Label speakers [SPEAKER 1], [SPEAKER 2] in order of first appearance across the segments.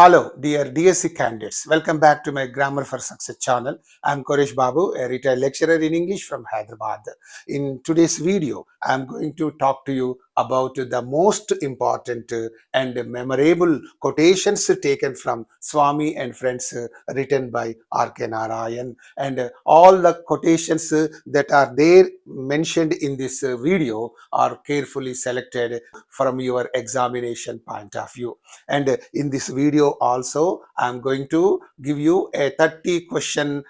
[SPEAKER 1] Hello, dear DSC candidates. Welcome back to my Grammar for Success channel. I'm Coresh Babu, a retired lecturer in English from Hyderabad. In today's video, I'm going to talk to you about the most important and memorable quotations taken from SWAMI and Friends written by R.K. Narayan. And all the quotations that are there mentioned in this video are carefully selected from your examination point of view. And in this video also, I'm going to give you a 30 question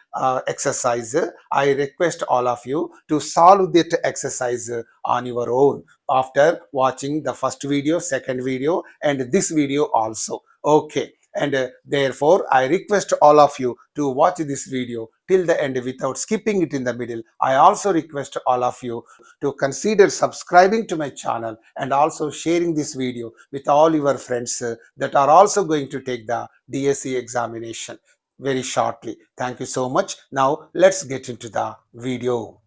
[SPEAKER 1] exercise. I request all of you to solve that exercise on your own after watching the first video, second video, and this video also. Okay. And therefore, I request all of you to watch this video till the end without skipping it in the middle. I also request all of you to consider subscribing to my channel and also sharing this video with all your friends that are also going to take the DSC examination very shortly. Thank you so much. Now, let's get into the video.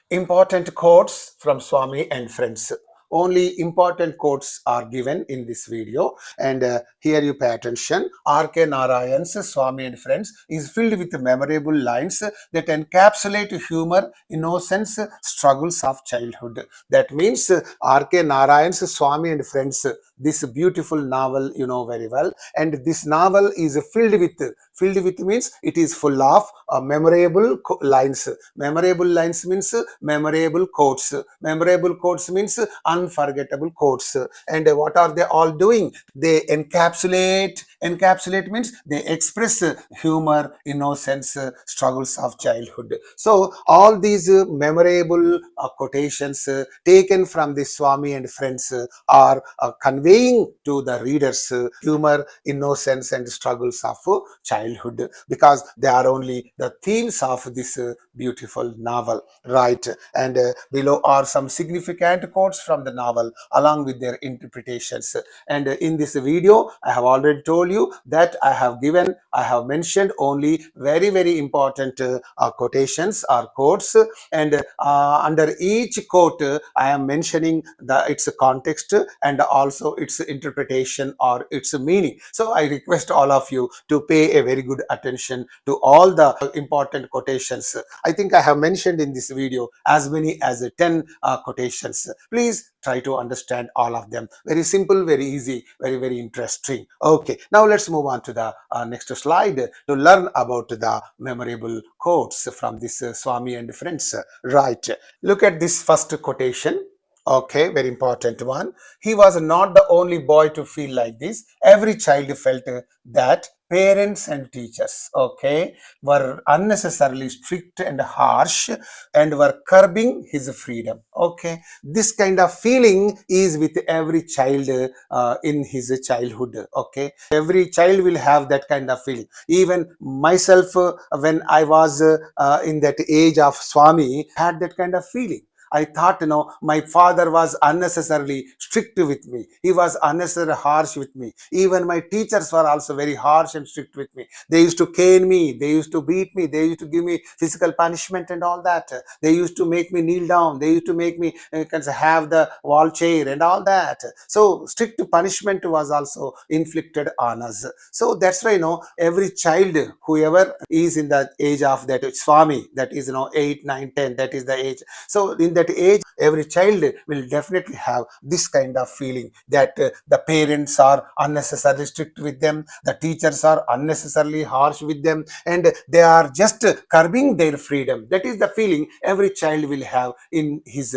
[SPEAKER 1] Important quotes from SWAMI and Friends. Only important quotes are given in this video, and here you pay attention. R.K. Narayan's SWAMI and Friends is filled with memorable lines that encapsulate humor, innocence, struggles of childhood. That means R.K. Narayan's SWAMI and Friends, this beautiful novel you know very well, and this novel is filled with means it is full of memorable lines. Memorable lines means memorable quotes. Memorable quotes means unforgettable quotes. And what are they all doing? They encapsulate means they express humor, innocence, struggles of childhood. So all these memorable quotations taken from the SWAMI and Friends are conveying to the readers humor, innocence, and struggles of childhood, because they are only the themes of this beautiful novel, right? And below are some significant quotes from the novel along with their interpretations. And in this video, I have already told you that I have mentioned only very important quotations or quotes, and under each quote I am mentioning its context and also its interpretation or its meaning. So I request all of you to pay a very good attention to all the important quotations. I think I have mentioned in this video as many as 10 quotations. Please try to understand all of them. Very simple, very easy, very interesting. Okay, now let's move on to the next slide to learn about the memorable quotes from this SWAMI and Friends. Right, look at this first quotation. Okay, very important one. He was not the only boy to feel like this. Every child felt that parents and teachers, okay, were unnecessarily strict and harsh and were curbing his freedom. Okay, this kind of feeling is with every child in his childhood. Okay, every child will have that kind of feeling. Even myself, when I was in that age of SWAMI, had that kind of feeling. I thought, my father was unnecessarily strict with me. He was unnecessarily harsh with me. Even my teachers were also very harsh and strict with me. They used to cane me. They used to beat me. They used to give me physical punishment and all that. They used to make me kneel down. They used to make me have the wall chair and all that. So strict punishment was also inflicted on us. So that's why, every child, whoever is in the age of that SWAMI, that is, 8, 9, 10, that is the age. So in that age, every child will definitely have this kind of feeling that the parents are unnecessarily strict with them, the teachers are unnecessarily harsh with them, and they are just curbing their freedom. That is the feeling every child will have in his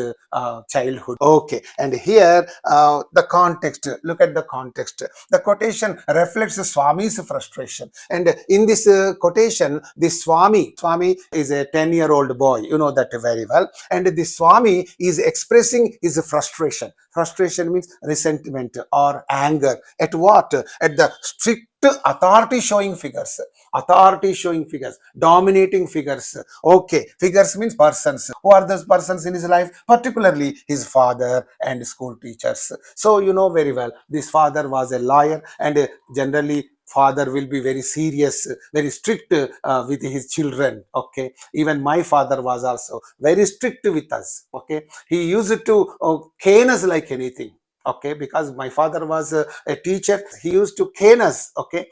[SPEAKER 1] childhood. Okay, and here the context, look at the context. The quotation reflects SWAMI's frustration, and in this quotation, the SWAMI is a 10-year-old boy, you know that very well, and the SWAMI is expressing his frustration. Frustration means resentment or anger. At what? At the strict authority showing figures, dominating figures. Okay, figures means persons. Who are those persons in his life? Particularly his father and school teachers. So you know very well, this father was a lawyer, and generally father will be very serious, very strict with his children. Okay, even my father was also very strict with us. Okay, he used to cane us like anything. Okay, because my father was a teacher. He used to cane us, okay,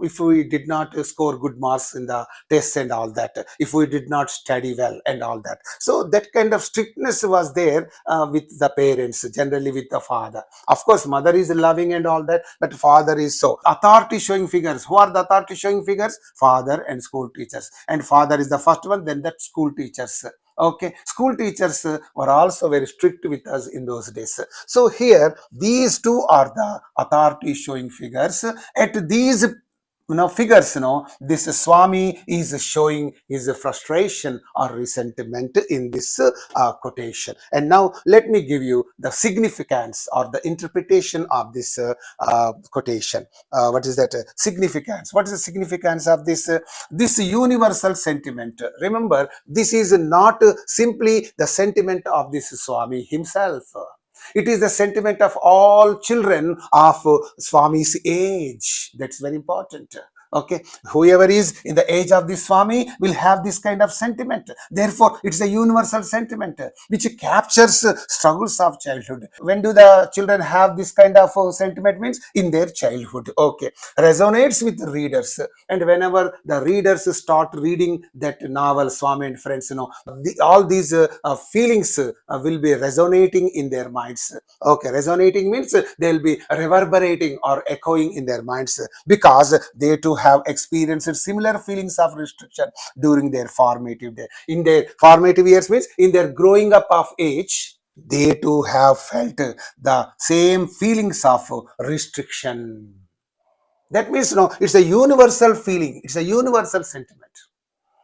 [SPEAKER 1] if we did not score good marks in the tests and all that, if we did not study well and all that. So that kind of strictness was there with the parents, generally with the father. Of course mother is loving and all that, but father is so authority showing figures. Who are the authority showing figures? Father and school teachers. And father is the first one, then that school teachers. Okay, school teachers were also very strict with us in those days. So here these two are the authority showing figures. At these figures, this Swami is showing his frustration or resentment in this quotation. And now let me give you the significance or the interpretation of this quotation. What is that significance? What is the significance of this universal sentiment? Remember, this is not simply the sentiment of this Swami himself. It is the sentiment of all children of Swami's age. That's very important. Okay, whoever is in the age of this Swami will have this kind of sentiment. Therefore, it's a universal sentiment which captures struggles of childhood. When do the children have this kind of sentiment? Means in their childhood. Okay, resonates with the readers, and whenever the readers start reading that novel Swami and Friends, all these feelings will be resonating in their minds. Okay, resonating means they will be reverberating or echoing in their minds because they too have experienced similar feelings of restriction during their formative day. In their formative years means in their growing up of age, they too have felt the same feelings of restriction. That means, it's a universal feeling. It's a universal sentiment.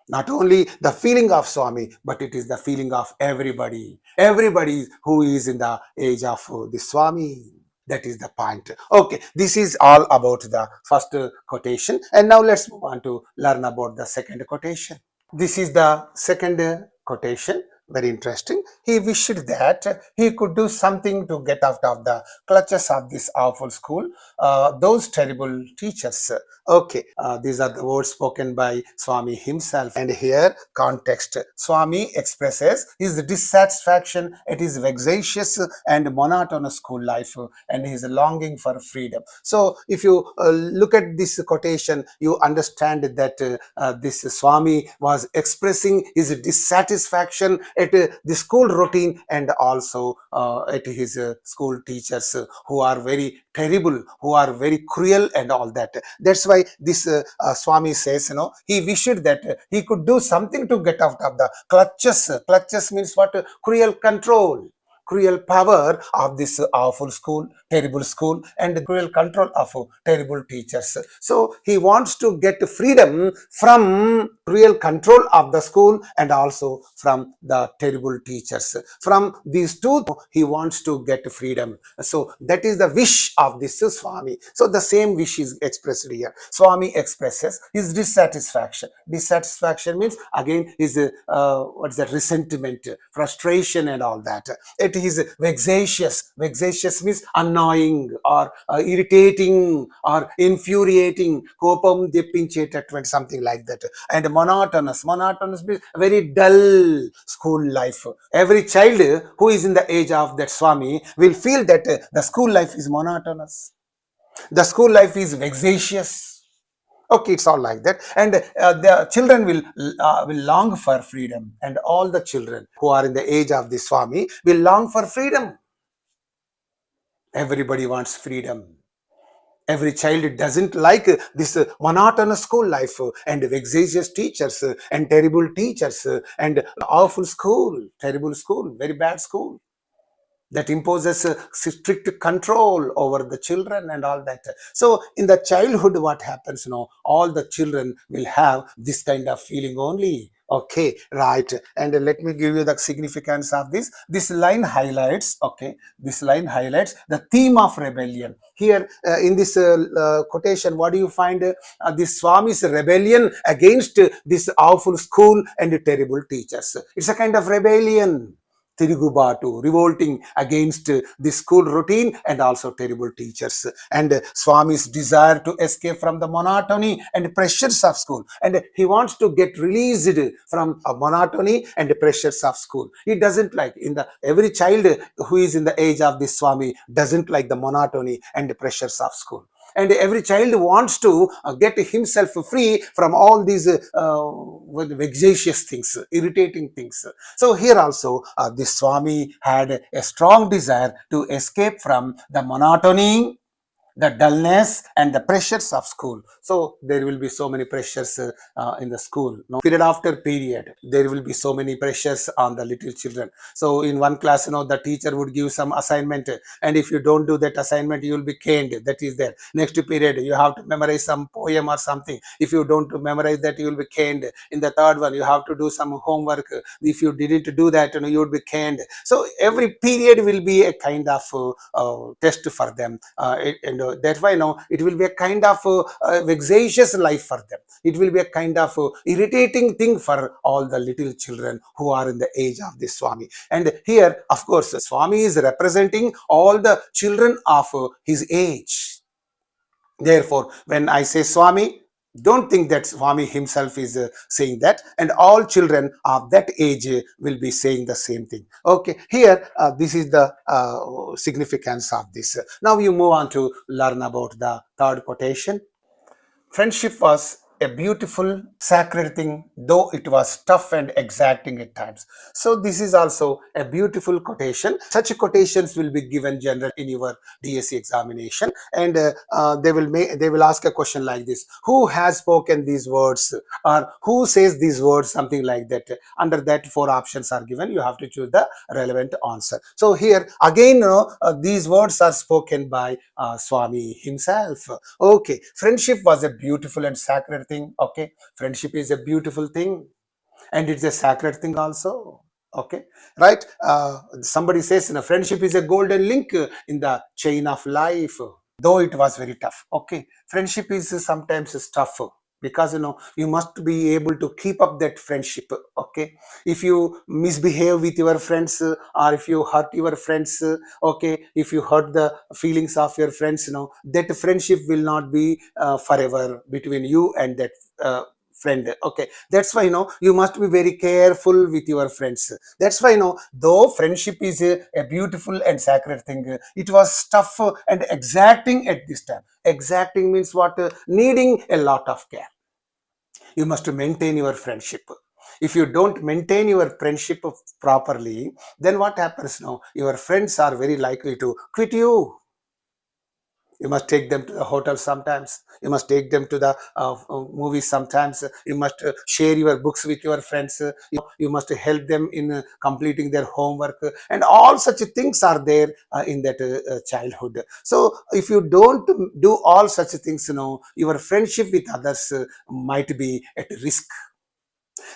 [SPEAKER 1] Not only the feeling of Swami, but it is the feeling of everybody. Everybody who is in the age of the Swami. That is the point. Okay, this is all about the first quotation. And now let's move on to learn about the second quotation. This is the second quotation. Very interesting. He wished that he could do something to get out of the clutches of this awful school, those terrible teachers. Okay, these are the words spoken by Swami himself. And here, context. Swami expresses his dissatisfaction at his vexatious and monotonous school life and his longing for freedom. So, if you look at this quotation, you understand that this Swami was expressing his dissatisfaction at the school routine and also at his school teachers who are very terrible, who are very cruel and all that. That's why this Swami says, he wished that he could do something to get out of the clutches. Clutches means what? Cruel control. Cruel power of this awful school, terrible school, and the cruel control of terrible teachers. So he wants to get freedom from cruel control of the school and also from the terrible teachers. From these two, he wants to get freedom. So that is the wish of this Swami. So the same wish is expressed here. Swami expresses his dissatisfaction. Dissatisfaction means again his what's that? Resentment, frustration, and all that. It is vexatious. Vexatious means annoying or irritating or infuriating. Kopam deppinchetatvanti, something like that. And monotonous. Monotonous means very dull school life. Every child who is in the age of that Swami will feel that the school life is monotonous. The school life is vexatious. Okay, it's all like that. And the children will long for freedom. And all the children who are in the age of the Swami will long for freedom. Everybody wants freedom. Every child doesn't like this monotonous school life and vexatious teachers and terrible teachers and awful school, terrible school, very bad school that imposes strict control over the children and all that. So in the childhood, what happens, all the children will have this kind of feeling only. Okay, right. And let me give you the significance of this. This line highlights, okay, this line highlights the theme of rebellion. Here in this quotation, what do you find? This Swami's rebellion against this awful school and terrible teachers. It's a kind of rebellion. tirugubatu, revolting against the school routine and also terrible teachers. And Swami's desire to escape from the monotony and pressures of school. And he wants to get released from a monotony and pressures of school. He doesn't like, every child who is in the age of this Swami doesn't like the monotony and the pressures of school. And every child wants to get himself free from all these vexatious things, irritating things. So here also this Swami had a strong desire to escape from the monotony, the dullness and the pressures of school. So there will be so many pressures in the school. Period after period, there will be so many pressures on the little children. So in one class, the teacher would give some assignment, and if you don't do that assignment, you will be caned. That is there. Next period, you have to memorize some poem or something. If you don't memorize that, you will be caned. In the third one, you have to do some homework. If you didn't do that, you would be caned. So every period will be a kind of test for them, that's why it will be a kind of vexatious life for them. It will be a kind of irritating thing for all the little children who are in the age of this Swami. And here, of course, Swami is representing all the children of his age. Therefore, when I say Swami, don't think that Swami himself is saying that, and all children of that age will be saying the same thing. Okay, here this is the significance of this. Now you move on to learn about the third quotation. Friendship was a beautiful, sacred thing, though it was tough and exacting at times. So this is also a beautiful quotation. Such quotations will be given generally in your DSC examination, and they will ask a question like this: who has spoken these words, or who says these words, something like that. Under that, 4 options are given. You have to choose the relevant answer. So here again, these words are spoken by Swami himself. Okay, friendship was a beautiful and sacred thing. Okay, friendship is a beautiful thing and it's a sacred thing also. Okay, right? Somebody says, friendship is a golden link in the chain of life, though it was very tough. Okay, friendship is sometimes tough, because you must be able to keep up that friendship. Okay, if you misbehave with your friends, or if you hurt your friends, okay, if you hurt the feelings of your friends, that friendship will not be forever between you and that friend. Okay, that's why you must be very careful with your friends. That's why though friendship is a beautiful and sacred thing, it was tough and exacting at this time. Exacting means what? Needing a lot of care. You must maintain your friendship. If you don't maintain your friendship properly, then what happens now? Your friends are very likely to quit you. You must take them to the hotel sometimes. You must take them to the movies sometimes. You must share your books with your friends. You must help them in completing their homework. And all such things are there in that childhood. So if you don't do all such things, your friendship with others might be at risk.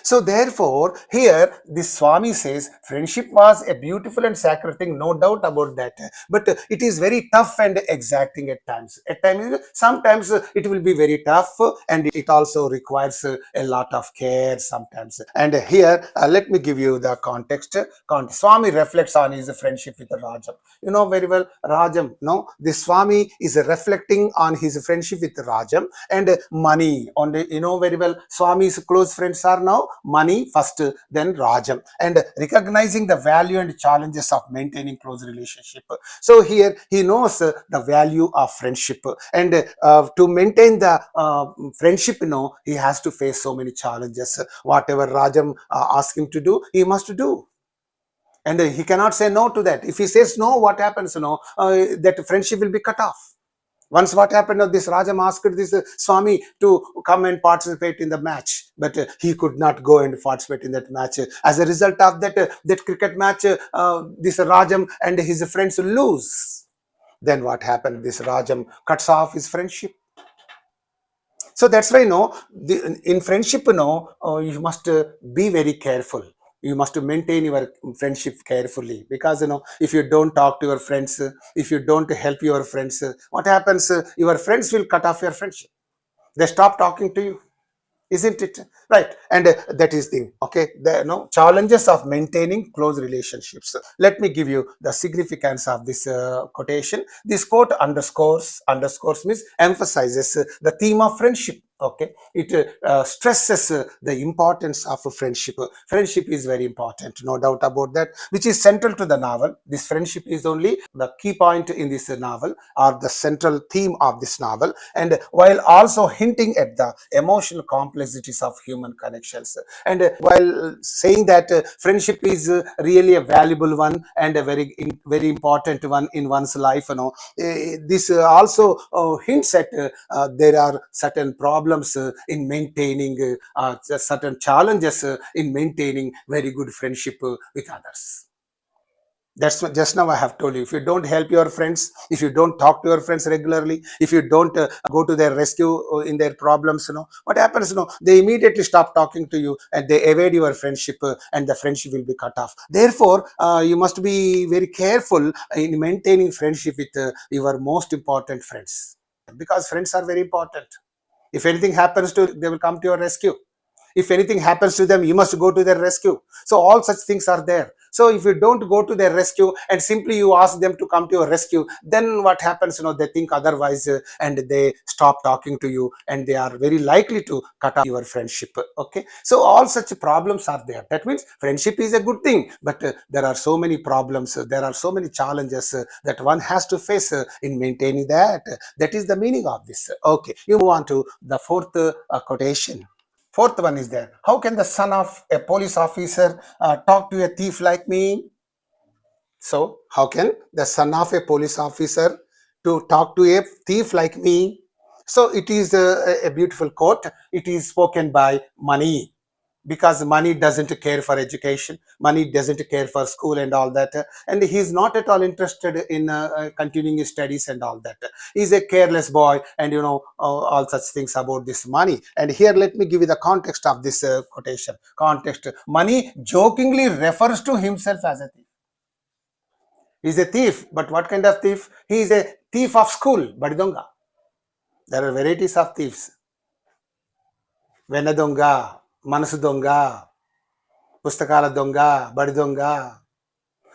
[SPEAKER 1] So therefore, here this Swami says friendship was a beautiful and sacred thing, no doubt about that. But it is very tough and exacting at times. At times, sometimes it will be very tough, and it also requires a lot of care sometimes. And here, let me give you the context. Swami reflects on his friendship with Rajam. You know very well, Rajam. No, this Swami is reflecting on his friendship with Rajam and money. On you know very well, Swami's close friends are now money first, then Rajam, and recognizing the value and challenges of maintaining close relationship. So here he knows the value of friendship, and to maintain the friendship, he has to face so many challenges. Whatever Rajam asks him to do, he must do. And he cannot say no to that. If he says no, what happens? That friendship will be cut off. Once what happened, this Rajam asked this Swami to come and participate in the match, but he could not go and participate in that match. As a result of that cricket match, this Rajam and his friends lose. Then what happened? This Rajam cuts off his friendship. So that's why in friendship, you must be very careful. You must maintain your friendship carefully, because if you don't talk to your friends, if you don't help your friends, what happens? Your friends will cut off your friendship. They stop talking to you. isn't it? Right. And that is the okay, the challenges of maintaining close relationships. Let me give you the significance of this quotation. This quote underscores means emphasizes the theme of friendship. Okay, it stresses the importance of a friendship. Friendship is very important, no doubt about that, which is central to the novel. This friendship is only the key point in this novel, or the central theme of this novel, and while also hinting at the emotional complexities of human connections, and while saying that friendship is really a valuable one and a very important one in one's life, this also hints at there are certain problems in maintaining certain challenges in maintaining very good friendship with others. That's what just now I have told you. If you don't help your friends, if you don't talk to your friends regularly, if you don't go to their rescue in their problems, what happens? They immediately stop talking to you and they evade your friendship, and the friendship will be cut off. Therefore, you must be very careful in maintaining friendship with your most important friends, because friends are very important. If anything happens to, they will come to your rescue. If anything happens to them, you must go to their rescue. So all such things are there. So if you don't go to their rescue and simply you ask them to come to your rescue, then what happens? They think otherwise, and they stop talking to you, and they are very likely to cut off your friendship. Okay, so all such problems are there. That means friendship is a good thing, but there are so many problems, there are so many challenges that one has to face in maintaining that. That is the meaning of this. Okay, you move on to the fourth quotation. Fourth one is there. How can the son of a police officer talk to a thief like me? So, how can the son of a police officer to talk to a thief like me? So, it is a beautiful quote. It is spoken by Mani, because money doesn't care for education, money doesn't care for school and all that, and he's not at all interested in continuing his studies and all that. He's a careless boy, and all such things about this money. And here let me give you the context of this quotation. Context: money jokingly refers to himself as a thief. He's a thief, but what kind of thief? He is a thief of school, badidonga. There are varieties of thieves: venadonga, manasu donga, pustakala donga, badi donga.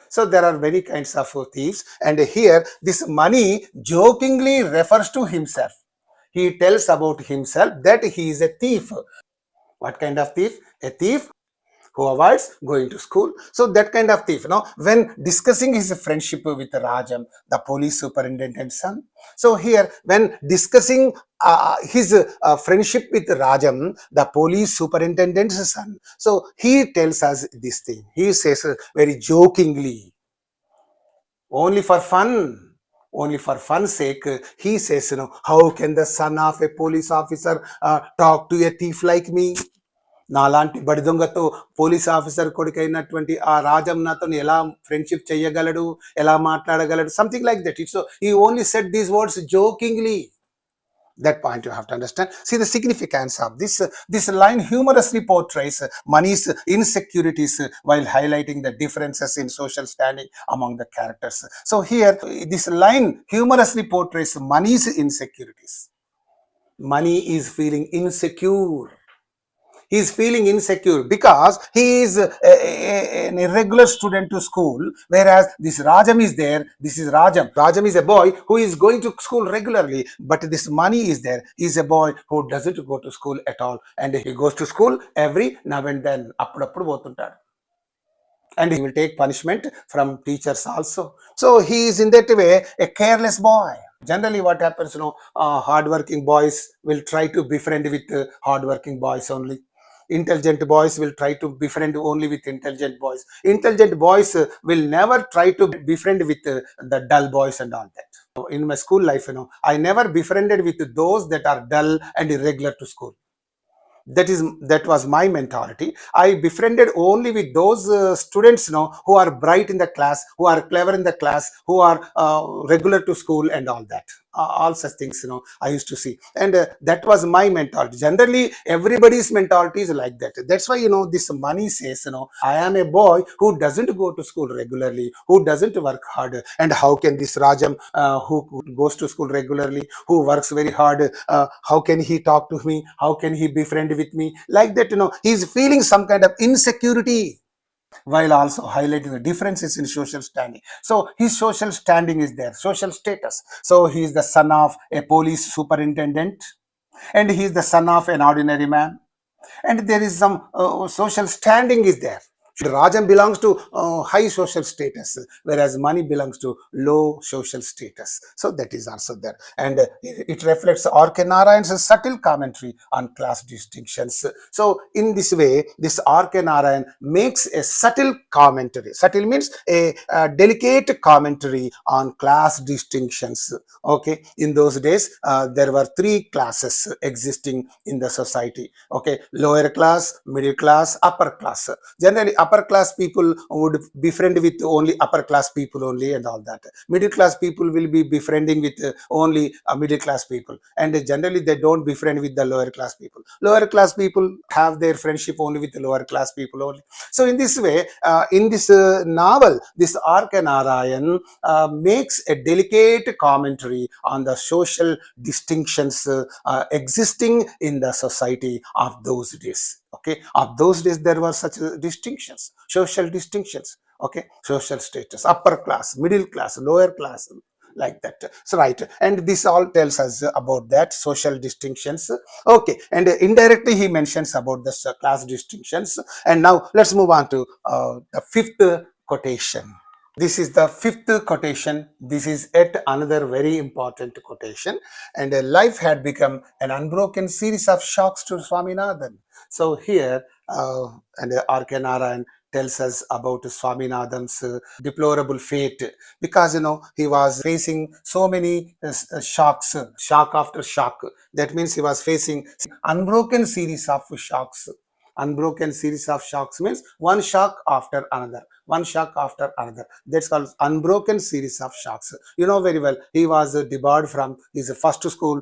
[SPEAKER 1] So there are many kinds of thieves, and here this money jokingly refers to himself. He tells about himself that he is a thief. What kind of thief? A thief who avoids going to school. So that kind of thief. When discussing his friendship with Rajam, the police superintendent's son. So here, when discussing his friendship with Rajam, the police superintendent's son, so he tells us this thing. He says very jokingly, only for fun. Only for fun's sake, he says, how can the son of a police officer talk to a thief like me? నాలాంటి బడి దొంగతో police officer కొడుకైనటువంటి ఆ రాజం నాతో ఎలా friendship చేయగలడు, ఎలా మాట్లాడగలడు, something like that. So he only said these words jokingly. That point you have to understand. See the significance of this line humorously portrays money's insecurities while highlighting the differences in social standing among the characters. So here this line humorously portrays money's insecurities. Money is feeling insecure. He is feeling insecure because he is an irregular student to school, whereas this Rajam is there. This is Rajam. Rajam is a boy who is going to school regularly, but this money is there. He is a boy who doesn't go to school at all, and he goes to school every now and then. Appudu potuntadu. And he will take punishment from teachers also. So he is in that way a careless boy. Generally what happens, hardworking boys will try to befriend with hardworking boys only. Intelligent boys will try to befriend only with intelligent boys. Intelligent boys will never try to befriend with the dull boys and all that. In my school life, I never befriended with those that are dull and irregular to school. That was my mentality. I befriended only with those students who are bright in the class, who are clever in the class, who are regular to school and all that. all such things, I used to see. And that was my mentality. Generally, everybody's mentality is like that. That's why, this money says, I am a boy who doesn't go to school regularly, who doesn't work hard. And how can this Rajam, who goes to school regularly, who works very hard, how can he talk to me? How can he be friend with me? Like that, he's feeling some kind of insecurity, while also highlighting the differences in social standing. So his social standing is there, social status. So he is the son of a police superintendent, and he is the son of an ordinary man, and there is some social standing is there. Rajan belongs to high social status, whereas money belongs to low social status. So that is also there. And it reflects R.K. Narayan's subtle commentary on class distinctions. So in this way, this R.K. Narayan makes a subtle commentary. Subtle means a delicate commentary on class distinctions. Okay, in those days, there were three classes existing in the society. Okay, lower class, middle class, upper class. Generally, upper class people would befriend with only upper class people only, and all that. Middle class people will be befriending with only middle class people, and generally they don't befriend with the lower class people. Lower class people have their friendship only with the lower class people only. So in this way, in this novel, this R.K. Narayan makes a delicate commentary on the social distinctions existing in the society of those days. Okay, of those days there were such distinctions, social distinctions. Okay, social status, upper class, middle class, lower class, like that. So right, and this all tells us about that social distinctions. Okay, and indirectly he mentions about the class distinctions. And now let's move on to the fifth quotation. This is the fifth quotation. This is yet another very important quotation. And life had become an unbroken series of shocks to Swaminathan. So here, and R.K. Narayan tells us about Swaminathan's deplorable fate, because he was facing so many shocks, shock after shock. That means he was facing unbroken series of shocks. Unbroken series of shocks means one shock after another, one shock after another. That's called unbroken series of shocks. You know very well, he was debarred from his first school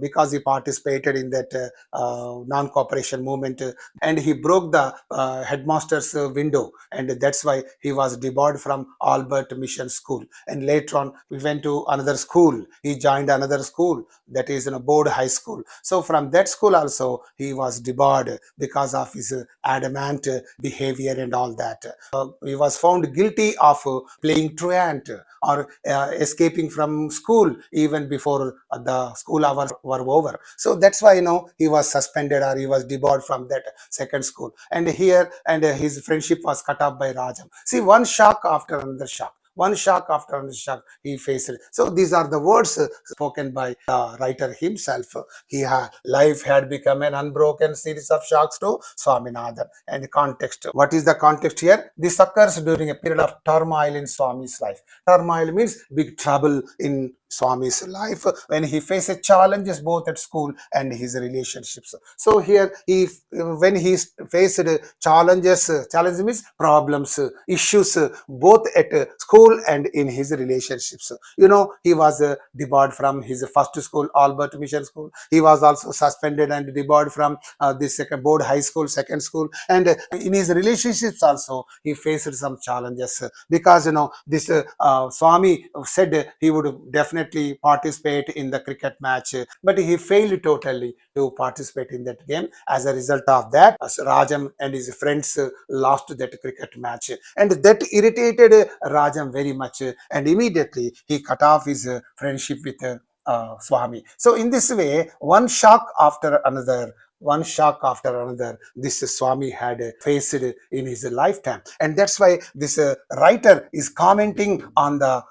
[SPEAKER 1] because he participated in that non-cooperation movement, and he broke the headmaster's window, and that's why he was debarred from Albert Mission School. And later on, we went to another school. He joined another school, that is in a board high school. So from that school also, he was debarred because of his adamant behavior and all that. He was found guilty of playing truant or escaping from school even before the school hours were over. So that's why he was suspended, or he was debarred from that second school. And here, and his friendship was cut off by Rajam. See, one shock after another shock. One shock after another shock he faced. So these are the words spoken by the writer himself. Life had become an unbroken series of shocks to Swaminathan. And the context. What is the context here? This occurs during a period of turmoil in Swami's life. Turmoil means big trouble in Swami's life, when he faces challenges both at school and his relationships. So here, when he faced challenges means problems, issues, both at school and in his relationships. He was debarred from his first school, Albert Mission School. He was also suspended and debarred from this second board high school, second school. And in his relationships also, he faced some challenges, because this Swami said he would definitely participate in the cricket match, but he failed totally to participate in that game. As a result of that, Rajam and his friends lost that cricket match, and that irritated Rajam very much, and immediately he cut off his friendship with Swami. So in this way, one shock after another, this Swami had faced in his lifetime. And that's why this writer is commenting on the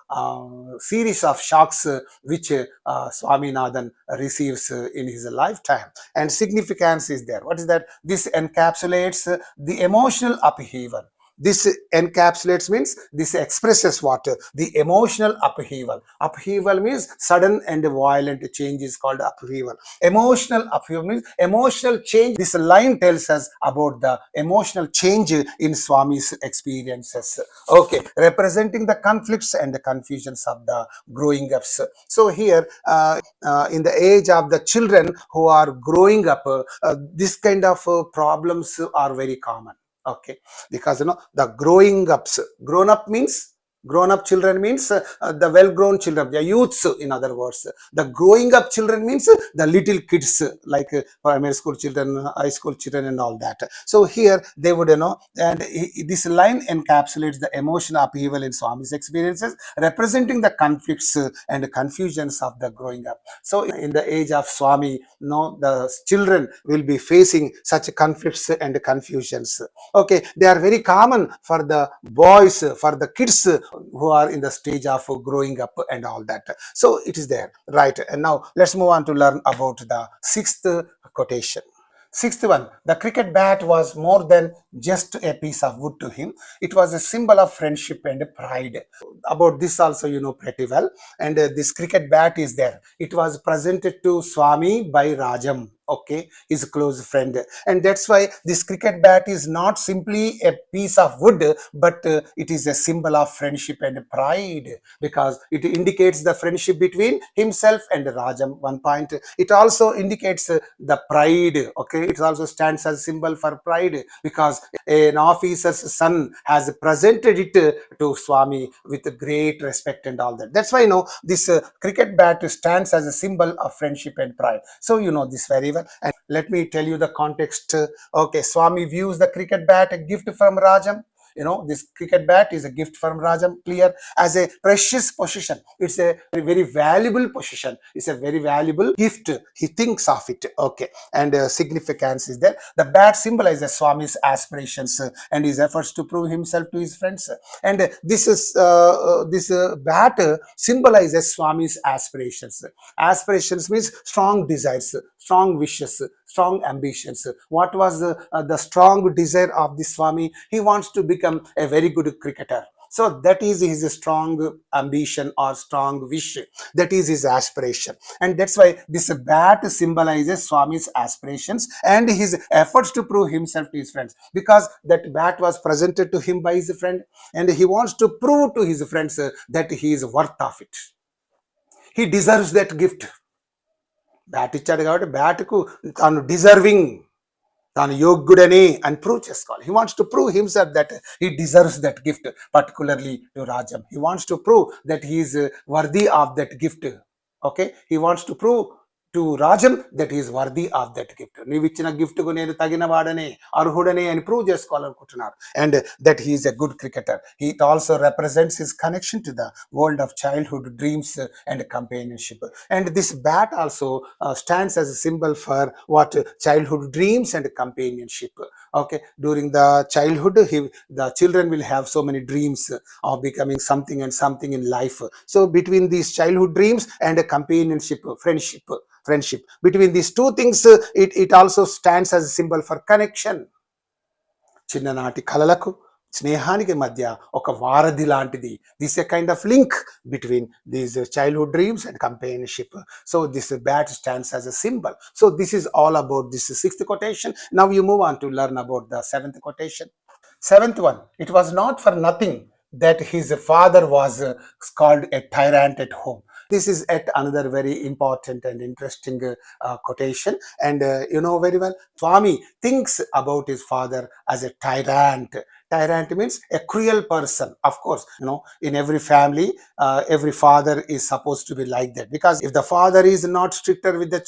[SPEAKER 1] series of shocks which Swaminathan receives in his lifetime. And significance is there. What is that? This encapsulates the emotional upheaval. This encapsulates means this expresses what? The emotional upheaval. Upheaval means sudden and violent change is called upheaval. Emotional upheaval means emotional change. This line tells us about the emotional change in Swami's experiences. Okay, representing the conflicts and the confusions of the growing ups. So here, in the age of the children who are growing up, this kind of problems are very common. Okay, because the growing ups, grown up means grown up children means the well grown children, the youths, in other words. The growing up children means the little kids, like primary school children, high school children, and all that. So here they would and this line encapsulates the emotional upheaval in Swami's experiences, representing the conflicts and confusions of the growing up. So in the age of Swami, the children will be facing such conflicts and confusions. Okay, they are very common for the boys, for the kids who are in the stage of growing up and all that. So it is there, right? And now let's move on to learn about the sixth quotation. Sixth one, the cricket bat was more than just a piece of wood to him. It was a symbol of friendship and pride. About this also you know pretty well. And this cricket bat is there. It was presented to Swami by Rajam, okay, his close friend. And that's why this cricket bat is not simply a piece of wood, but it is a symbol of friendship and pride, because it indicates the friendship between himself and Rajam. One point, it also indicates the pride. Okay, it also stands as a symbol for pride, because an officer's son has presented it to Swami with great respect and all that. That's why this cricket bat stands as a symbol of friendship and pride. So you know this very well. And let me tell you the context. Okay, Swami views the cricket bat, a gift from Rajam. This cricket bat is a gift from Rajam, clear, as a precious possession. It's a very valuable possession. It's a very valuable gift. He thinks of it. Okay, and significance is there. The bat symbolizes Swami's aspirations and his efforts to prove himself to his friends. And this bat symbolizes Swami's aspirations. Aspirations means strong desires, strong wishes, strong ambitions. What was the strong desire of the Swami? He wants to become a very good cricketer. So that is his strong ambition or strong wish. That is his aspiration. And that's why this bat symbolizes Swami's aspirations and his efforts to prove himself to his friends. Because that bat was presented to him by his friend, and he wants to prove to his friends that he is worth of it. He deserves that gift. Bat ఇచ్చాడు కాబట్టి బ్యాట్కు తాను deserving, తాను యోగ్యుడని అని prove చేసుకోవాలి. He wants to prove himself that he deserves that gift, particularly to Rajam. He wants to prove that he is worthy of that gift. Okay, he wants to prove to Rajam that he is worthy of that gift. నీవు ఇచ్చిన gift కు నేను తగిన వాడనే, అర్హుడనే అని prove చేసుకోవాలనుకుంటున్నారు. And that he is a good cricketer. It also represents his connection to the world of childhood dreams and companionship. And this bat also stands as a symbol for what? Childhood dreams and companionship. Okay, during the childhood, the children will have so many dreams of becoming something and something in life. So between these childhood dreams and companionship, friendship, between these two things, it also stands as a symbol for connection. చిన్ననాటి కలలకు స్నేహానికి మధ్య ఒక వారధి లాంటిది. This is a kind of link between these childhood dreams and companionship. So this bat stands as a symbol. So this is all about this sixth quotation. Now you move on to learn about the seventh quotation. Seventh one, it was not for nothing that his father was called a tyrant at home. This is yet another very important and interesting quotation. And you know very well, Swami thinks about his father as a tyrant. Tyrant means a cruel person. Of course, in every family, every father is supposed to be like that. Because if the father is not stricter with the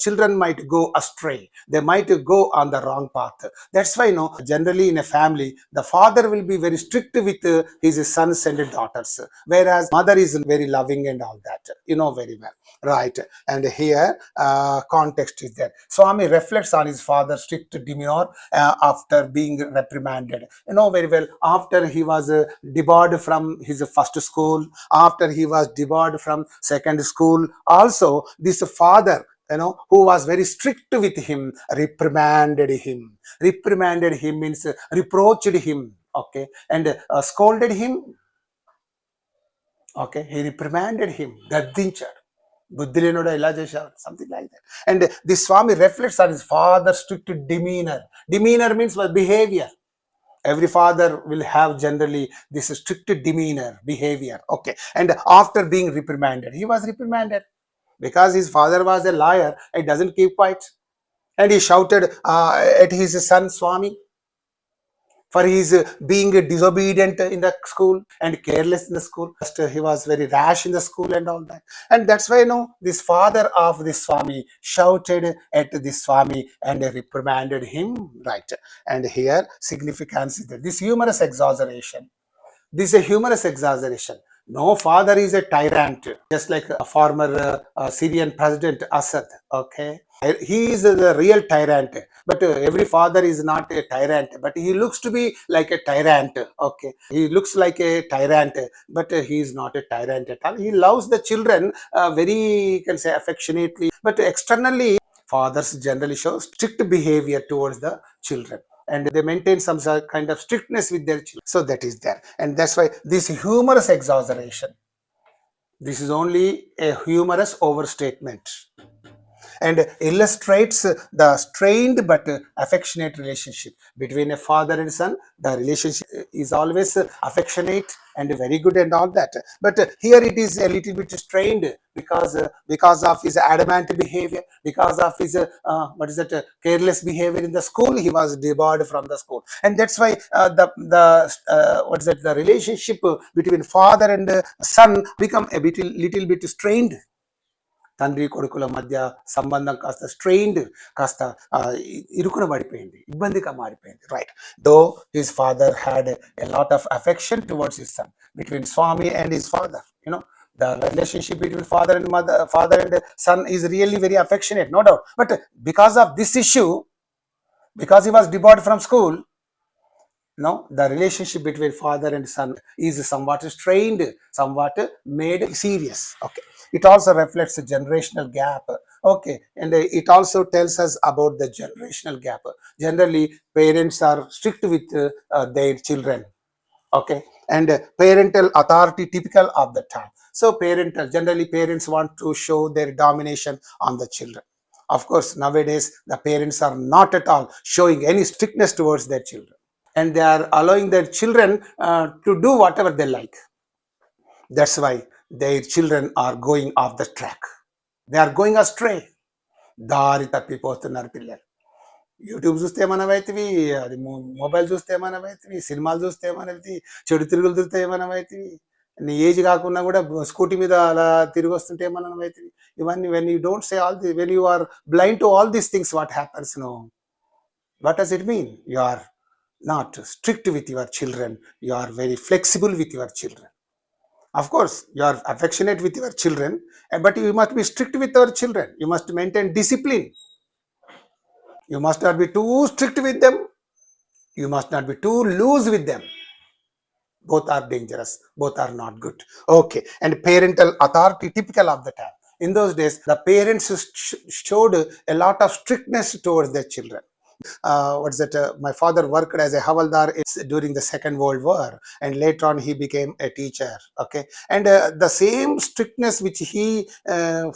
[SPEAKER 1] children might go astray. They might go on the wrong path. That's why, generally in a family, the father will be very strict with his sons and daughters, whereas mother is very loving and all that. You know very well, right? And here, context is there. Swami reflects on his father's strict demeanor after being reprimanded. You know very well, after he was debarred from his first school, after he was debarred from second school, also this father, who was very strict with him, reprimanded him. Reprimanded him means reproached him. okay, and scolded him. Okay, he reprimanded him, గద్దించాడు. బుద్ధి లేనోడా ఇలా చేశావు, something like that. And the Swami reflects on his father strict demeanour. Demeanour means behaviour. Every father will have generally this strict demeanor, behavior. Okay, and after being reprimanded, he was reprimanded because his father was a liar. He doesn't keep quiet, and he shouted at his son Swami for his being disobedient in the school and careless in the school. He was very rash in the school and all that. And that's why this father of this Swami shouted at this Swami and reprimanded him, right? And here significance is that this humorous exaggeration. This is a humorous exaggeration. No father is a tyrant, just like a former Syrian president Assad. Okay, he is the real tyrant, but every father is not a tyrant, but he looks to be like a tyrant. Okay, he looks like a tyrant, but he is not a tyrant at all. He loves the children very, you can say, affectionately, but externally fathers generally show strict behavior towards the children, and they maintain some kind of strictness with their children. So that is there, and that's why this humorous exaggeration, this is only a humorous overstatement, and illustrates the strained but affectionate relationship between a father and son. The relationship is always affectionate and very good and all that, but here it is a little bit strained because of his adamant behavior, because of his careless behavior in the school. He was debarred from the school, and that's why the relationship between father and son become a little bit strained. తండ్రి కొడుకుల మధ్య సంబంధం కాస్త strained, కాస్త ఇరుకున పడిపోయింది, ఇబ్బందిగా మారిపోయింది, right? Though his father had a lot of affection towards his son. Between Swami and his father, the relationship between father and son is really very affectionate, no doubt. But because of this issue, because he was debarred from school, the relationship between father and son is somewhat strained, somewhat made serious. Okay, it also reflects a generational gap. Okay, and it also tells us about the generational gap. Generally, parents are strict with their children. Okay, and parental authority typical of the time. So generally parents want to show their domination on the children. Of course, nowadays the parents are not at all showing any strictness towards their children, and they are allowing their children to do whatever they like. That's why their children are going off the track. They are going astray. దారి తప్పిపోతున్నారు పిల్లలు. YouTube చూస్తే ఏమనవైతివి, అది mobile చూస్తే ఏమనవైతివి, సినిమాలు చూస్తే ఏమనవుతుంది, చెడు తిరుగులు చూస్తే ఏమనవైతివి, నీ ఏజ్ కాకుండా కూడా స్కూటీ మీద అలా తిరిగి వస్తుంటే ఏమనవైతివి. ఇవన్నీ when you don't say all this, when you are blind to all these things, what happens? What does it mean? You are not strict with your children. You are very flexible with your children. Of course, you are affectionate with your children, but you must be strict with your children. You must maintain discipline. You must not be too strict with them. You must not be too loose with them. Both are dangerous. Both are not good. Okay, and parental authority typical of the time. In those days, the parents showed a lot of strictness towards their children. My father worked as a havaldar during the Second World War, and later on he became a teacher. Okay, and the same strictness which he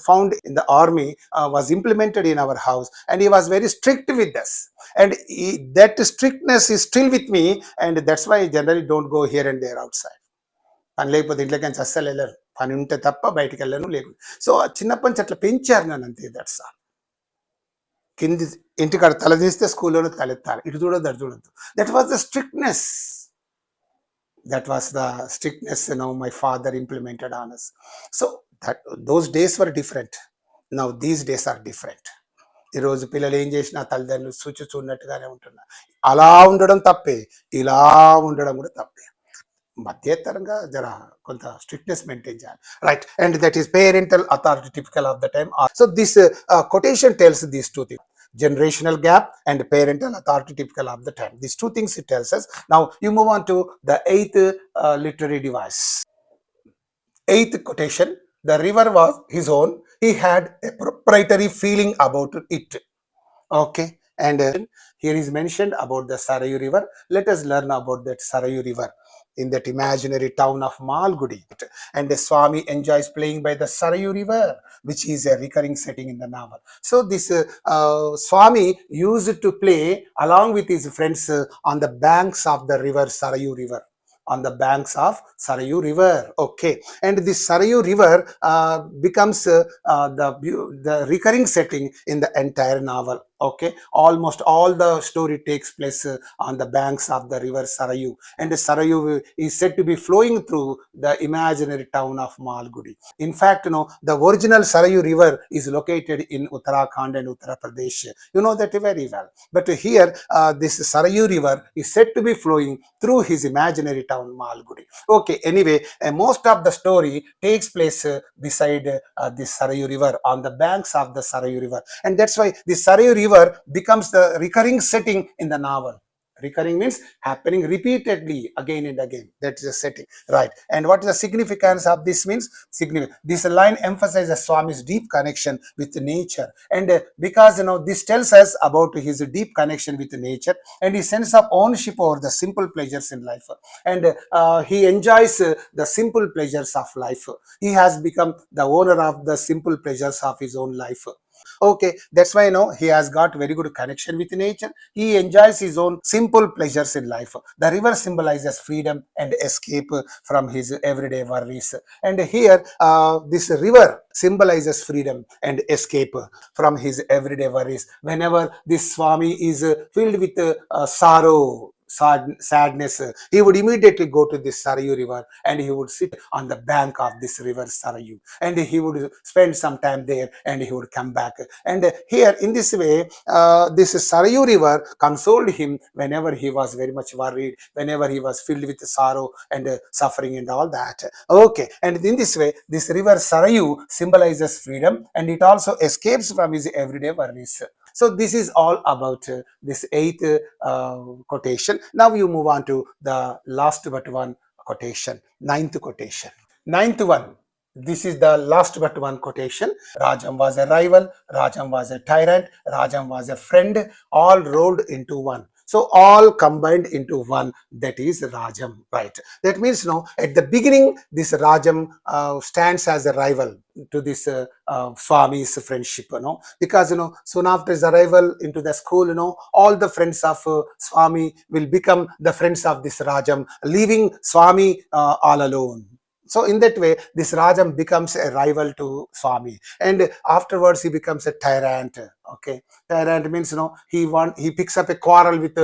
[SPEAKER 1] found in the army was implemented in our house, and he was very strict with us, and that strictness is still with me, and that's why I generally don't go here and there outside. పని లేకపోతే ఇంట్లోకి అస్సలు వెళ్ళరు, పని ఉంటే తప్ప బయటికి వెళ్ళను లేదు. సో చిన్నప్పటి నుంచి అట్లా పెంచారు నన్ను, అంతే. That's all. కింది ఇంటికాడ తలదీస్తే స్కూల్లోనే తలెత్తాలి, ఇటు చూడొద్దు అటు చూడొద్దు. That was the strictness. That was the strictness my father implemented on us. So those days were different. Now these days are different. ఈరోజు పిల్లలు ఏం చేసినా తల్లిదండ్రులు చూడనట్టుగానే ఉంటున్నారు. అలా ఉండడం తప్పే, ఇలా ఉండడం కూడా తప్పే. మధ్యతరంగా జర కొంత స్ట్రిక్ట్నెస్ మెయింటైన్ చేయాలి, right? And that is parental authority typical of the time. So this quotation tells these two things: generational gap and parental authority typical of the time. These two things it tells us. Now you move on to the eighth literary device. Eighth quotation: the river was his own. He had a proprietary feeling about it. Okay, And here is mentioned about the Sarayu River. Let us learn about that Sarayu River in that imaginary town of Malgudi. And the Swami enjoys playing by the Sarayu River, which is a recurring setting in the novel. So this Swami used to play along with his friends on the banks of the river Sarayu River. On the banks of Sarayu River. Okay, and this Sarayu River becomes the recurring setting in the entire novel. Okay, almost all the story takes place on the banks of the river Sarayu, and the Sarayu is said to be flowing through the imaginary town of Malgudi. In fact, the original Sarayu River is located in Uttarakhand and Uttar Pradesh. You know that very well. But here, this Sarayu River is said to be flowing through his imaginary town Malgudi. Okay, anyway, most of the story takes place beside this Sarayu River, on the banks of the Sarayu River, and that's why the Sarayu River becomes the recurring setting in the novel. Recurring means happening repeatedly again and again. That's the setting, right? And what is the significance of this means? Significant. This line emphasizes Swami's deep connection with nature, and because this tells us about his deep connection with nature and his sense of ownership over the simple pleasures in life, and he enjoys the simple pleasures of life. He has become the owner of the simple pleasures of his own life. Okay, that's why he has got very good connection with nature. He enjoys his own simple pleasures in life. The river symbolizes freedom and escape from his everyday worries. And here, this river symbolizes freedom and escape from his everyday worries. Whenever this Swami is filled with sorrow, sadness, he would immediately go to this Sarayu River and he would sit on the bank of this river Sarayu, and he would spend some time there and he would come back. And here, in this way, this Sarayu River consoled him whenever he was very much worried, whenever he was filled with sorrow and suffering and all that. Okay, and in this way, this river Sarayu symbolizes freedom, and it also escapes from his everyday worries. So this is all about this eighth quotation. Now you move on to the last but one quotation, ninth quotation. Ninth one. This is the last but one quotation. Rajam was a rival, Rajam was a tyrant, Rajam was a friend, all rolled into one. So all combined into one, that is Rajam, right? That means, at the beginning, this Rajam stands as a rival to this Swami's friendship, because, soon after his arrival into the school, all the friends of Swami will become the friends of this Rajam, leaving Swami all alone. So in that way, this Rajam becomes a rival to Swami, and afterwards he becomes a tyrant. Okay, tyrant means he picks up a quarrel with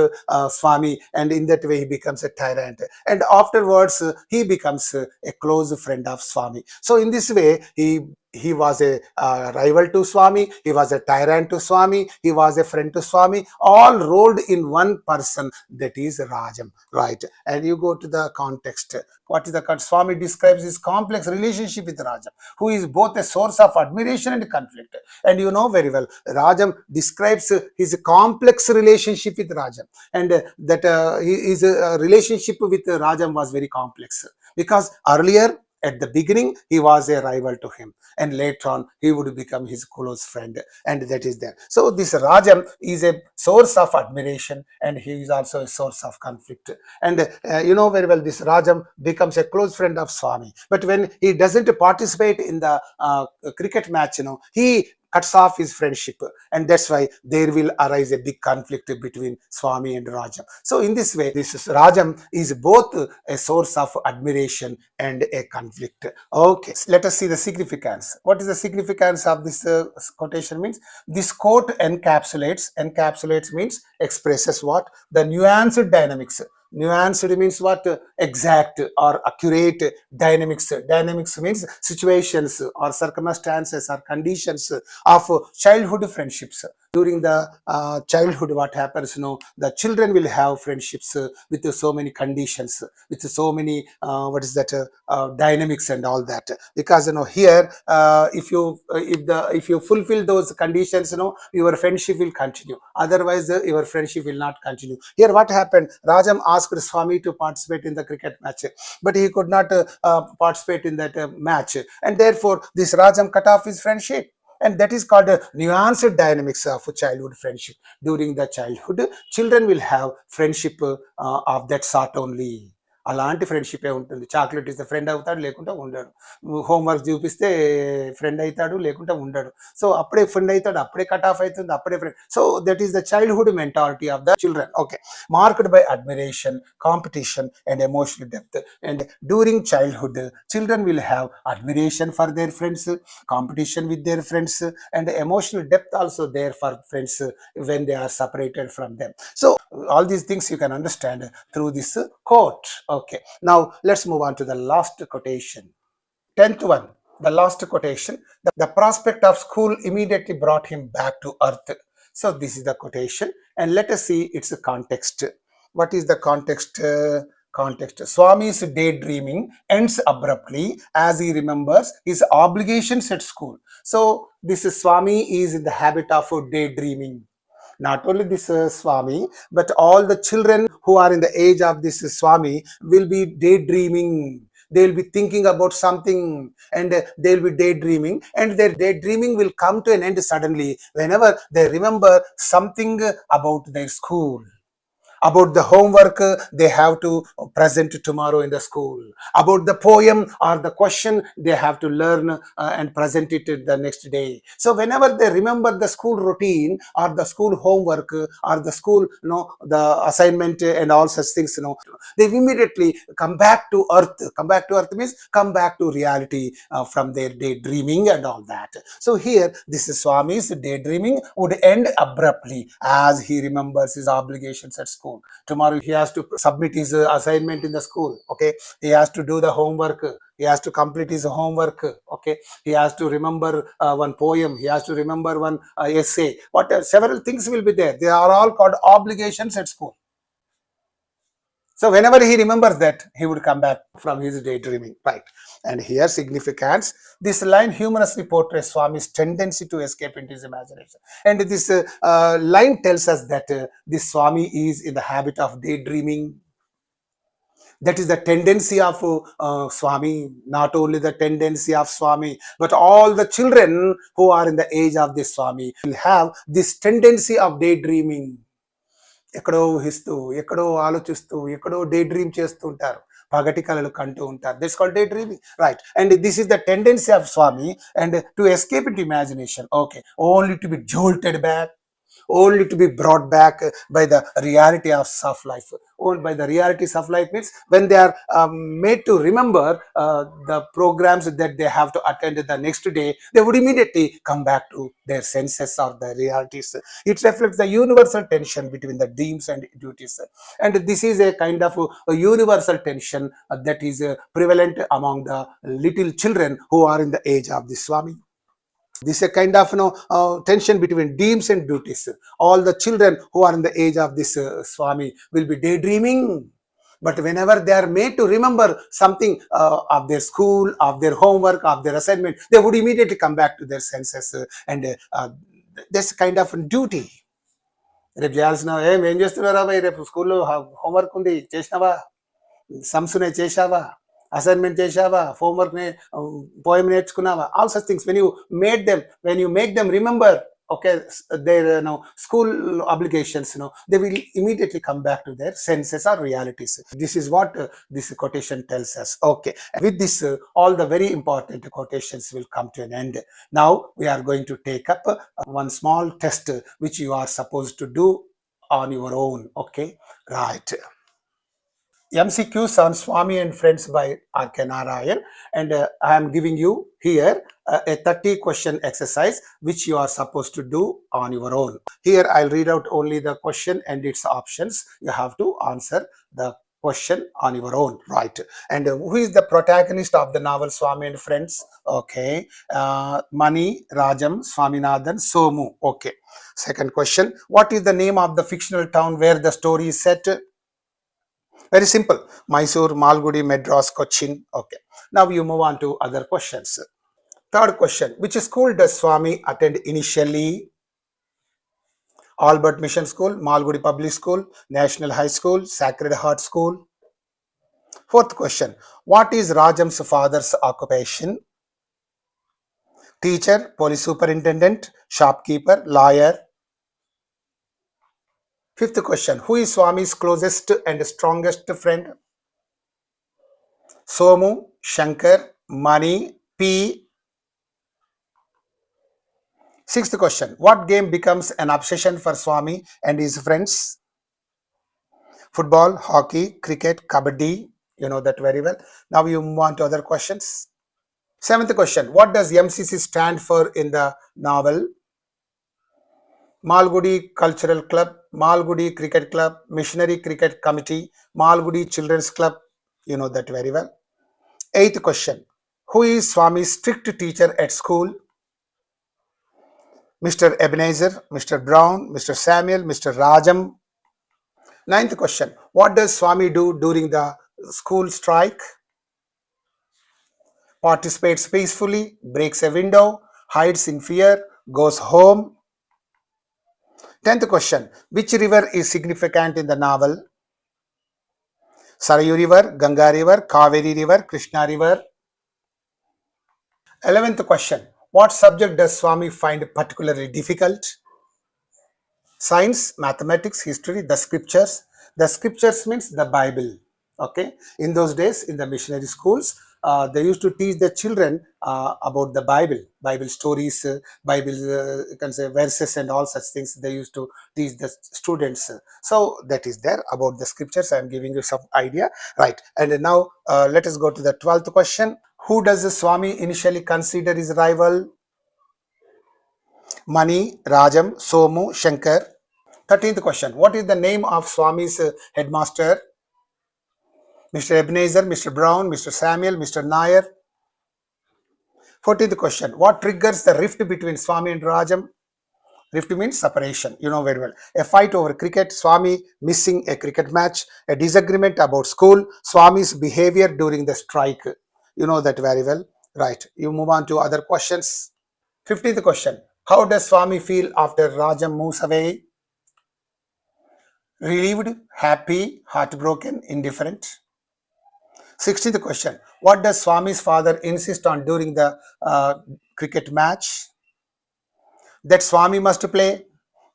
[SPEAKER 1] Swami, and in that way he becomes a tyrant. And afterwards he becomes a close friend of Swami. So in this way, he was a rival to Swami, he was a tyrant to Swami, he was a friend to Swami, all rolled in one person, that is Rajam, right? And you go to the context. What is the context? Swami describes his complex relationship with Rajam, who is both a source of admiration and conflict. And you know very well, Rajam describes his complex relationship with Rajam, and that his relationship with Rajam was very complex, because earlier, at the beginning, he was a rival to him, and later on he would become his close friend, and that is there. So this Rajam is a source of admiration, and he is also a source of conflict. And you know very well, this Rajam becomes a close friend of Swami, but when he doesn't participate in the cricket match, he cuts off his friendship, and that's why there will arise a big conflict between Swami and Rajam. So in this way, this Rajam is both a source of admiration and a conflict. Okay, let us see the significance. What is the significance of this quotation means? This quote encapsulates means expresses what? The nuanced dynamics. Nuanced means what? Exact or accurate dynamics. Dynamics means situations or circumstances or conditions of childhood friendships. During the childhood, what happens, the children will have friendships with so many conditions, with so many dynamics and all that. Because here, if you fulfill those conditions, your friendship will continue. Otherwise, your friendship will not continue. Here, what happened? Rajam asked Swami to participate in the cricket match, but he could not participate in that match, and therefore this Rajam cut off his friendship. and that is called nuanced dynamics of childhood friendship. During the childhood, children will have friendship of that sort only. అలాంటి friendship ఉంటుంది. Chocolate ఇస్తే friend అవుతాడు, లేకుంటే ఉండడు. Homework చూపిస్తే friend అవుతాడు, లేకుంటే ఉండడు. సో అప్పుడే ఫ్రెండ్ అవుతాడు, అప్పుడే కట్ ఆఫ్ అవుతుంది, అప్పుడే friend. So that is the childhood mentality of the children. Okay, marked by admiration, competition and emotional depth. And during childhood, children will have admiration for their friends, competition with their friends, and emotional depth also there for friends when they are separated from them. So all these things you can understand through this quote. Okay, now let's move on to the last quotation. 10th one, the last quotation. The prospect of school immediately brought him back to earth. So this is the quotation, and let us see its context. What is the context? Swami's daydreaming ends abruptly as he remembers his obligations at school. So this Swami is in the habit of daydreaming. Not only this Swami, but all the children who are in the age of this Swami will be daydreaming. They will be thinking about something, and they will be daydreaming, and their daydreaming will come to an end suddenly whenever they remember something about their school, about the homework they have to present tomorrow in the school, about the poem or the question they have to learn and present it the next day. So whenever they remember the school routine or the school homework or the school, the assignment and all such things, they immediately come back to earth. Come back to earth means come back to reality from their daydreaming and all that. So here this Swami's daydreaming would end abruptly as he remembers his obligations at school. Tomorrow he has to submit his assignment in the school. Okay, he has to do the homework, he has to complete his homework. Okay, he has to remember one poem, he has to remember one essay. Several things will be there. They are all called obligations at school. So whenever he remembers that, he would come back from his daydreaming, right? And here significance, this line humorously portrays Swami's tendency to escape into his imagination. And this line tells us that this Swami is in the habit of daydreaming. That is the tendency of Swami. Not only the tendency of Swami, but all the children who are in the age of this Swami will have this tendency of daydreaming. ఎక్కడో ఊహిస్తూ, ఎక్కడో ఆలోచిస్తూ, ఎక్కడో day dream చేస్తూ ఉంటారు, పగటి కళలు కంటూ ఉంటారు. This called day dreaming, right? And this is the tendency of Swami, and to escape into imagination. Okay, only to be jolted back, only to be brought back by the realities of life. By the realities of life means when they are made to remember the programs that they have to attend the next day, they would immediately come back to their senses or the realities. It reflects the universal tension between the dreams and duties, and this is a kind of a universal tension that is prevalent among the little children who are in the age of the Swami. This is a kind of tension between dreams and duties. All the children who are in the age of this Swami will be daydreaming, but whenever they are made to remember something of their school, of their homework, of their assignment, they would immediately come back to their senses, and this kind of duty. రేపు చేయాల్సిన ఏం చేస్తున్నారా భయ్, రేపు స్కూల్లో homework ఉంది, చేసినావా? సమ్సునే చేసావా? అసైన్మెంట్ చేసావా? హోంవర్క్ పోయం నేర్చుకున్నావా? All such things when you make them remember, okay, their school obligations, they will immediately come back to their senses or realities. This is what this quotation tells us. Okay, with this all the very important quotations will come to an end. Now we are going to take up one small test which you are supposed to do on your own. Okay, right? MCQs on Swami and Friends by R.K. Narayan, and I am giving you here a 30 question exercise which you are supposed to do on your own. Here I'll read out only the question and its options. You have to answer the question on your own, right? And who is the protagonist of the novel Swami and Friends? Okay, Mani, Rajam, Swaminathan, Somu. Okay. Second question, what is the name of the fictional town where the story is set? Very simple, Mysore, Malgudi, Madras, Cochin. Okay, now you move on to other questions. Third question, which school does Swami attend initially? Albert Mission School, Malgudi Public School, National High School, Sacred Heart School. Fourth question, what is Rajam's father's occupation? teacher, police superintendent, shopkeeper, lawyer. Fifth question, who is Swami's closest and strongest friend? Somu, Shankar, Mani, P. Sixth question, what game becomes an obsession for Swami and his friends? Football, hockey, cricket, kabaddi. You know that very well. Now you move on to other questions. Seventh question, what does MCC stand for in the novel? Malgudi Cultural Club, Malgudi Cricket Club, Missionary Cricket Committee, Malgudi Children's Club. You know that very well. Eighth question, who is Swami's strict teacher at school? Mr. Ebenezer, Mr. Brown, Mr. Samuel, Mr. Rajam. Ninth question, what does Swami do during the school strike? Participates peacefully, breaks a window, hides in fear, goes home. 10th question, which river is significant in the novel? Sarayu River, Ganga River, Kaveri River, Krishna River. 11th question, what subject does Swami find particularly difficult? Science, mathematics, history, the scriptures. The scriptures means the Bible. Okay. In those days, in the missionary schools, they used to teach the children about the Bible stories, Bible, you can say verses and all such things. They used to teach the students. So that is there about the scriptures. I am giving you some idea, right? And now let us go to the 12th question. Who does the Swami initially consider his rival? Mani, Rajam, Somu, Shankar. 13th question, what is the name of Swami's headmaster? Mr. Ebenezer, Mr. Brown, Mr. Samuel, Mr. Nair. 14th question, what triggers the rift between Swami and Rajam? Rift means separation, you know very well. A fight over cricket, Swami missing a cricket match, a disagreement about school, Swami's behavior during the strike. You know that very well, right? You move on to other questions. 15th question, how does Swami feel after Rajam moves away? Relieved, happy, heartbroken, indifferent. 16th question, what does Swami's father insist on during the cricket match? That Swami must play,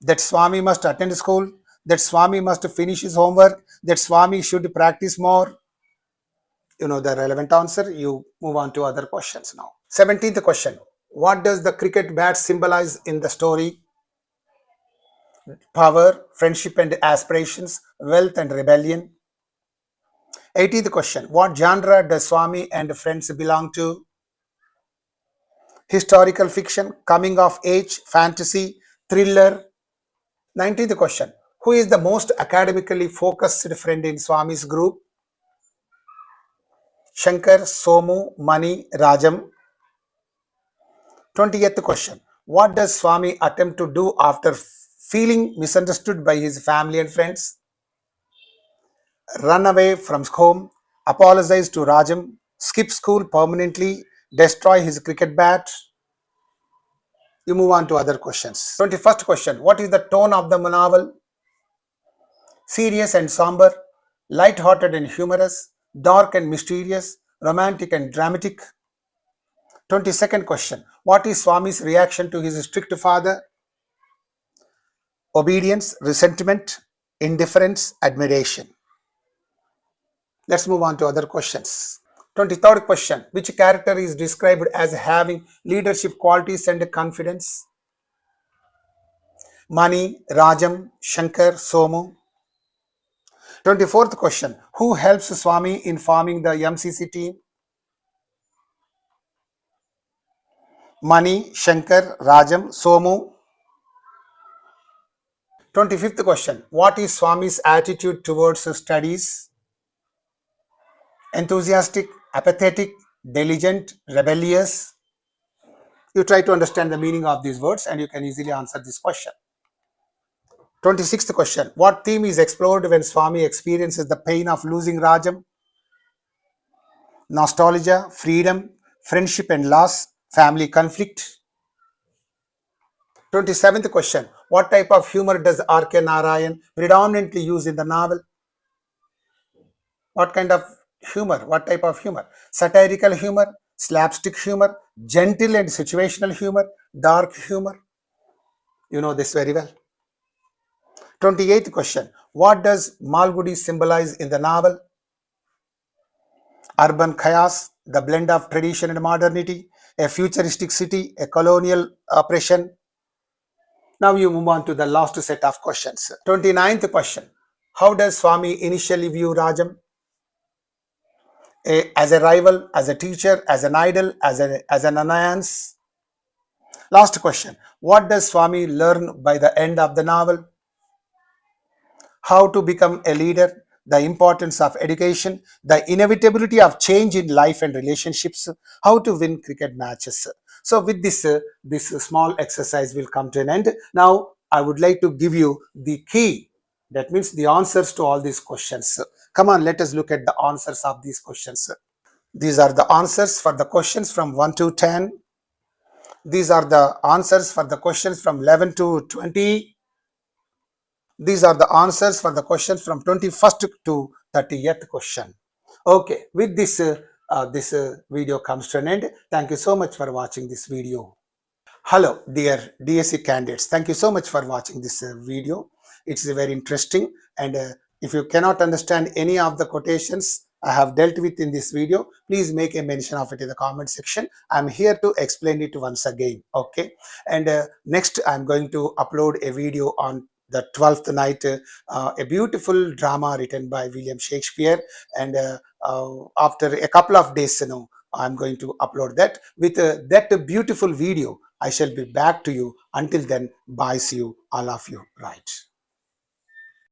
[SPEAKER 1] that Swami must attend school, that Swami must finish his homework, that Swami should practice more. You know the relevant answer. You move on to other questions now. 17th question, what does the cricket bat symbolize in the story? Power, friendship and aspirations, wealth and rebellion. 18th question, what genre does Swami and friends belong to? Historical fiction, coming of age, fantasy, thriller. 19th question, who is the most academically focused friend in Swami's group? Shankar, Somu, Mani, Rajam. 20th question, what does Swami attempt to do after feeling misunderstood by his family and friends? Run away from home, apologize to Rajam, skip school permanently, destroy his cricket bat. You move on to other questions. 21st question, what is the tone of the novel? Serious and somber, light-hearted and humorous, dark and mysterious, romantic and dramatic. 22nd question, what is Swami's reaction to his strict father? Obedience, resentment, indifference, admiration. Let's move on to other questions. 23rd question, which character is described as having leadership qualities and confidence? Mani, Rajam, Shankar, Somu. 24th question, who helps Swami in forming the MCC team? Mani, Shankar, Rajam, Somu. 25th question, what is Swami's attitude towards studies? Enthusiastic, apathetic, diligent, rebellious. You try to understand the meaning of these words and you can easily answer this question. 26th question, what theme is explored when Swami experiences the pain of losing Rajam? Nostalgia, freedom, friendship and loss, family conflict. 27th question, what type of humor does R.K. Narayan predominantly use in the novel? What kind of humor? What type of humor? Satirical humor, slapstick humor, gentle and situational humor, dark humor. You know this very well. 28th question. What does Malgudi symbolize in the novel? Urban chaos, the blend of tradition and modernity, a futuristic city, a colonial oppression. Now you move on to the last set of questions. 29th question. How does Swami initially view Rajam? As a rival, as a teacher, as an idol, as an annoyance? Last question. What does Swami learn by the end of the novel? How to become a leader, the importance of education, the inevitability of change in life and relationships, how to win cricket matches. So with this small exercise will come to an end. Now I would like to give you the key, that means the answers to all these questions. Come on, let us look at the answers of these questions. These are the answers for the questions from 1 to 10. These are the answers for the questions from 11 to 20. These are the answers for the questions from 21st to 30th question. Okay, with this video comes to an end. Thank you so much for watching this video. Hello, dear DSC candidates. Thank you so much for watching this video. It's very interesting. And if you cannot understand any of the quotations I have dealt with in this video, please make a mention of it in the comment section. I'm here to explain it once again. Okay. And next, I'm going to upload a video on the 12th night, a beautiful drama written by William Shakespeare. And after a couple of days, I'm going to upload that. With that beautiful video, I shall be back to you. Until then, bye. See you, all of you. Right.